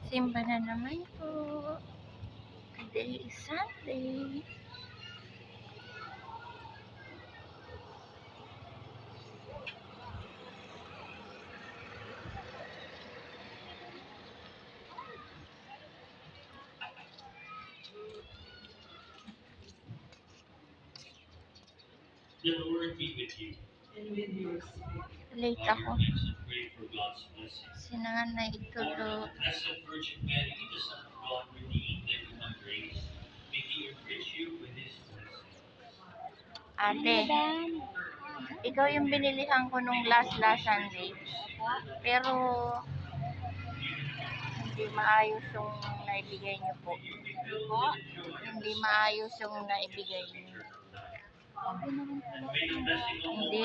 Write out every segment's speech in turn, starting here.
Simba na naman po. Today is Sunday. The Lord be with you. And with your spirit. Late ako. Pray for God's blessing. Sinanay ito do. Blessed Virgin Mary, the Son of God, redeemed and become grace. May He enrich you with His blessing. Ate, ikaw yung binilihan ko nung last Sunday. Pero, hindi maayos yung naibigay niyo po. Hindi maayos yung naibigay niyo. Hindi.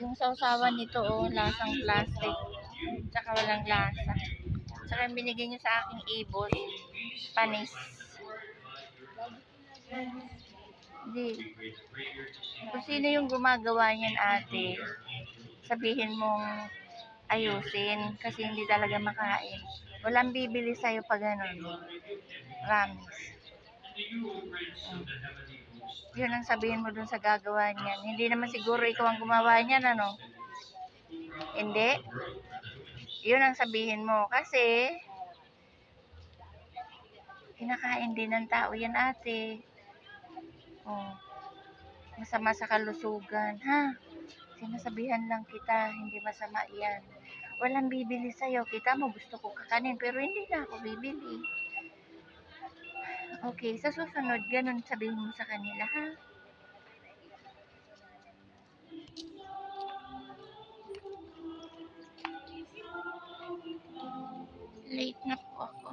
Yung sausawan nito, lasang plastic. Tsaka walang lasa. Tsaka yung binigay niyo sa aking ibos, panis. Hindi. Kung sino yung gumagawa niyan, ate, sabihin mong ayusin kasi hindi talaga makain. Walang bibili sa'yo pag ganun. Promise. Yun ang sabihin mo dun sa gagawa niyan. Hindi naman siguro ikaw ang gumawa niyan, ano? Hindi? Yun ang sabihin mo. Kasi, kinakain din ng tao yan, ate. Oh, masama sa kalusugan, ha? Sinasabihan lang kita, hindi masama yan. Walang bibili sa'yo. Kita mo, gusto ko kakanin, pero hindi na ako bibili. Okay, sa susunod, ganun sabihin mo sa kanila, ha? Late na po ako.